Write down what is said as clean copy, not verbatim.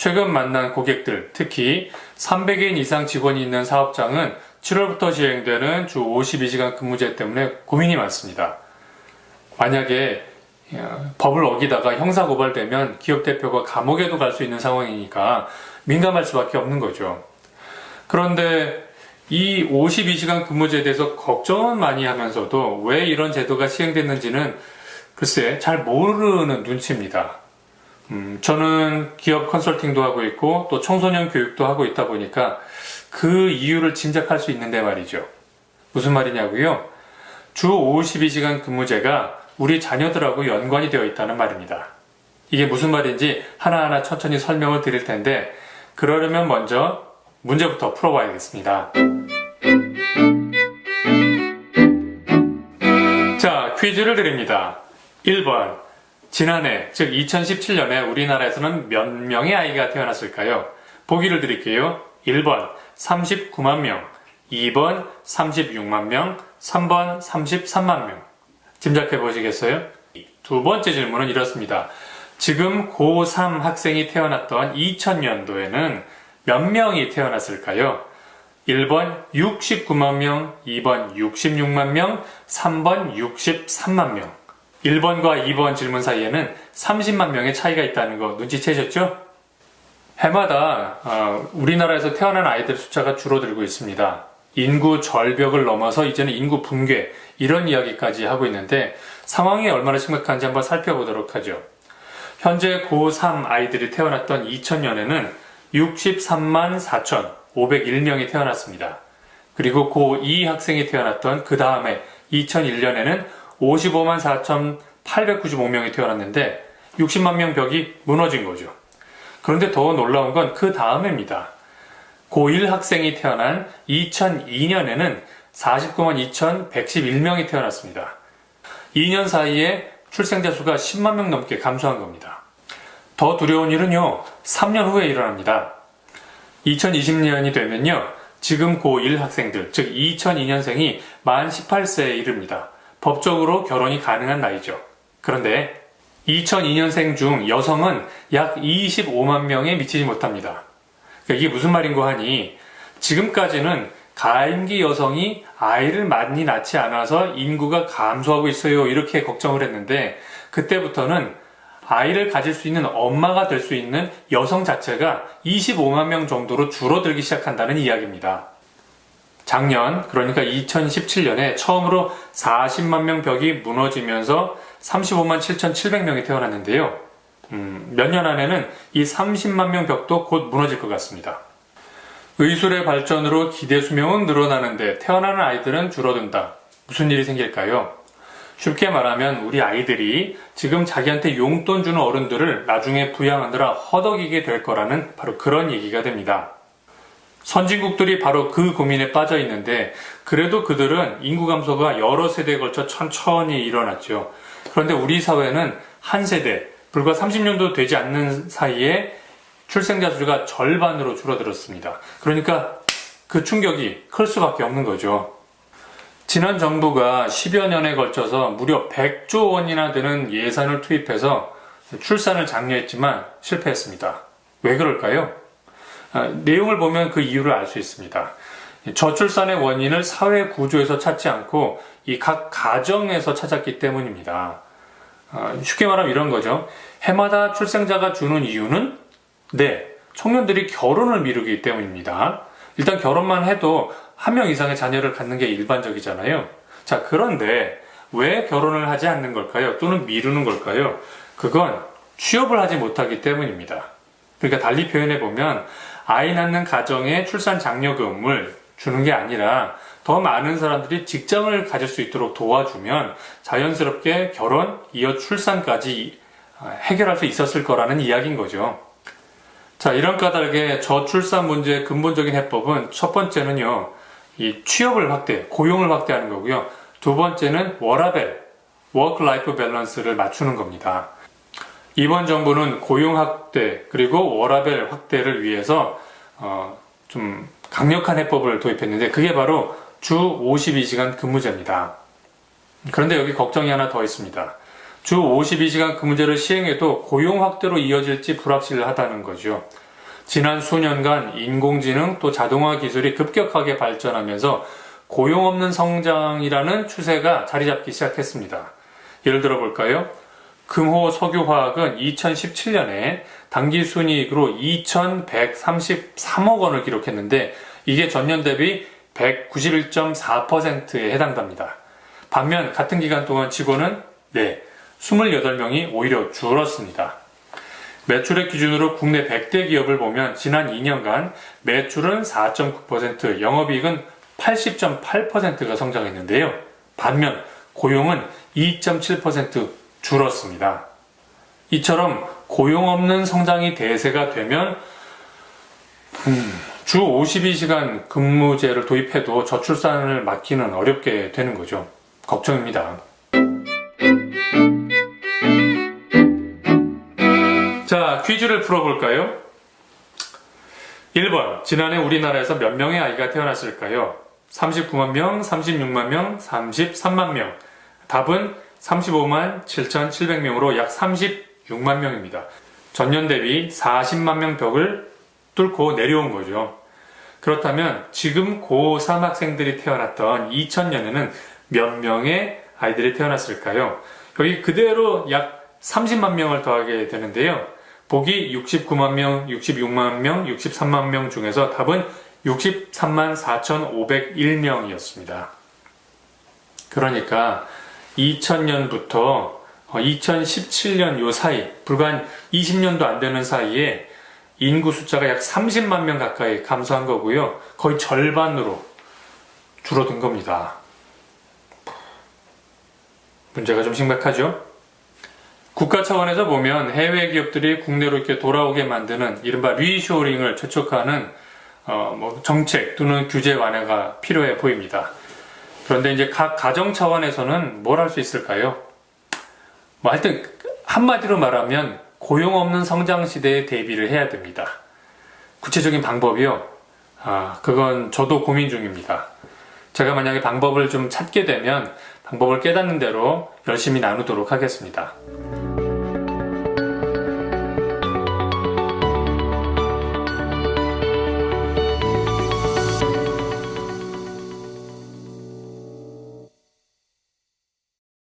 최근 만난 고객들, 특히 300인 이상 직원이 있는 사업장은 7월부터 시행되는 주 52시간 근무제 때문에 고민이 많습니다. 만약에 법을 어기다가 형사고발되면 기업 대표가 감옥에도 갈 수 있는 상황이니까 민감할 수밖에 없는 거죠. 그런데 이 52시간 근무제에 대해서 걱정은 많이 하면서도 왜 이런 제도가 시행됐는지는 글쎄 잘 모르는 눈치입니다. 저는 기업 컨설팅도 하고 있고 또 청소년 교육도 하고 있다 보니까 그 이유를 짐작할 수 있는데 말이죠. 무슨 말이냐고요? 주 52시간 근무제가 우리 자녀들하고 연관이 되어 있다는 말입니다. 이게 무슨 말인지 하나하나 천천히 설명을 드릴 텐데 그러려면 먼저 문제부터 풀어봐야겠습니다. 자, 퀴즈를 드립니다. 1번. 지난해, 즉 2017년에 우리나라에서는 몇 명의 아이가 태어났을까요? 보기를 드릴게요. 1번 39만 명, 2번 36만 명, 3번 33만 명. 짐작해 보시겠어요? 두 번째 질문은 이렇습니다. 지금 고3 학생이 태어났던 2000년도에는 몇 명이 태어났을까요? 1번 69만 명, 2번 66만 명, 3번 63만 명. 1번과 2번 질문 사이에는 30만 명의 차이가 있다는 거 눈치채셨죠? 해마다 우리나라에서 태어난 아이들 숫자가 줄어들고 있습니다. 인구 절벽을 넘어서 이제는 인구 붕괴 이런 이야기까지 하고 있는데 상황이 얼마나 심각한지 한번 살펴보도록 하죠. 현재 고3 아이들이 태어났던 2000년에는 63만 4,501명이 태어났습니다. 그리고 고2 학생이 태어났던 그 다음에 2001년에는 55만 4,895명이 태어났는데 60만 명 벽이 무너진 거죠. 그런데 더 놀라운 건 그 다음입니다. 고1 학생이 태어난 2002년에는 49만 2,111명이 태어났습니다. 2년 사이에 출생자 수가 10만 명 넘게 감소한 겁니다. 더 두려운 일은요, 3년 후에 일어납니다. 2020년이 되면요, 지금 고1 학생들, 즉 2002년생이 만 18세에 이릅니다. 법적으로 결혼이 가능한 나이죠. 그런데 2002년생 중 여성은 약 25만 명에 미치지 못합니다. 그러니까 이게 무슨 말인고 하니 지금까지는 가임기 여성이 아이를 많이 낳지 않아서 인구가 감소하고 있어요 이렇게 걱정을 했는데 그때부터는 아이를 가질 수 있는 엄마가 될 수 있는 여성 자체가 25만 명 정도로 줄어들기 시작한다는 이야기입니다. 작년, 그러니까 2017년에 처음으로 40만 명 벽이 무너지면서 35만 7,700명이 태어났는데요. 몇 년 안에는 이 30만 명 벽도 곧 무너질 것 같습니다. 의술의 발전으로 기대 수명은 늘어나는데 태어나는 아이들은 줄어든다. 무슨 일이 생길까요? 쉽게 말하면 우리 아이들이 지금 자기한테 용돈 주는 어른들을 나중에 부양하느라 허덕이게 될 거라는 바로 그런 얘기가 됩니다. 선진국들이 바로 그 고민에 빠져 있는데 그래도 그들은 인구 감소가 여러 세대에 걸쳐 천천히 일어났죠. 그런데 우리 사회는 한 세대, 불과 30년도 되지 않는 사이에 출생자 수가 절반으로 줄어들었습니다. 그러니까 그 충격이 클 수밖에 없는 거죠. 지난 정부가 10여 년에 걸쳐서 무려 100조 원이나 되는 예산을 투입해서 출산을 장려했지만 실패했습니다. 왜 그럴까요? 내용을 보면 그 이유를 알 수 있습니다. 저출산의 원인을 사회 구조에서 찾지 않고 이 각 가정에서 찾았기 때문입니다. 쉽게 말하면 이런 거죠. 해마다 출생자가 주는 이유는 청년들이 결혼을 미루기 때문입니다. 일단 결혼만 해도 한 명 이상의 자녀를 갖는 게 일반적이잖아요. 자, 그런데 왜 결혼을 하지 않는 걸까요? 또는 미루는 걸까요? 그건 취업을 하지 못하기 때문입니다. 그러니까 달리 표현해 보면 아이 낳는 가정에 출산 장려금을 주는 게 아니라 더 많은 사람들이 직장을 가질 수 있도록 도와주면 자연스럽게 결혼, 이어 출산까지 해결할 수 있었을 거라는 이야기인 거죠. 자, 이런 까닭에 저출산 문제의 근본적인 해법은 첫 번째는요, 이 취업을 고용을 확대하는 거고요. 두 번째는 워라밸, 워크-라이프 밸런스를 맞추는 겁니다. 이번 정부는 고용 확대 그리고 워라밸 확대를 위해서 좀 강력한 해법을 도입했는데 그게 바로 주 52시간 근무제입니다. 그런데 여기 걱정이 하나 더 있습니다. 주 52시간 근무제를 시행해도 고용 확대로 이어질지 불확실하다는 거죠. 지난 수년간 인공지능 또 자동화 기술이 급격하게 발전하면서 고용 없는 성장이라는 추세가 자리 잡기 시작했습니다. 예를 들어 볼까요? 금호 석유화학은 2017년에 당기순이익으로 2,133억 원을 기록했는데 이게 전년 대비 191.4%에 해당됩니다. 반면 같은 기간 동안 직원은 28명이 오히려 줄었습니다. 매출액 기준으로 국내 100대 기업을 보면 지난 2년간 매출은 4.9%, 영업이익은 80.8%가 성장했는데요. 반면 고용은 2.7% 줄었습니다. 이처럼 고용 없는 성장이 대세가 되면 주 52시간 근무제를 도입해도 저출산을 막기는 어렵게 되는 거죠. 걱정입니다. 자, 퀴즈를 풀어볼까요? 1번, 지난해 우리나라에서 몇 명의 아이가 태어났을까요? 39만 명, 36만 명, 33만 명. 답은 35만 7,700명으로 약 36만 명입니다. 전년 대비 40만 명 벽을 뚫고 내려온 거죠. 그렇다면 지금 고3 학생들이 태어났던 2000년에는 몇 명의 아이들이 태어났을까요? 여기 그대로 약 30만 명을 더하게 되는데요. 보기 69만 명, 66만 명, 63만 명 중에서 답은 63만 4,501명이었습니다. 그러니까 2000년부터 2017년 요 사이, 불과 한 20년도 안 되는 사이에 인구 숫자가 약 30만 명 가까이 감소한 거고요. 거의 절반으로 줄어든 겁니다. 문제가 좀 심각하죠? 국가 차원에서 보면 해외 기업들이 국내로 이렇게 돌아오게 만드는 이른바 리쇼링을 촉촉하는 정책 또는 규제 완화가 필요해 보입니다. 그런데 이제 각 가정 차원에서는 뭘 할 수 있을까요? 하여튼 한마디로 말하면 고용 없는 성장 시대에 대비를 해야 됩니다. 구체적인 방법이요? 그건 저도 고민 중입니다. 제가 만약에 방법을 좀 찾게 되면 방법을 깨닫는 대로 열심히 나누도록 하겠습니다.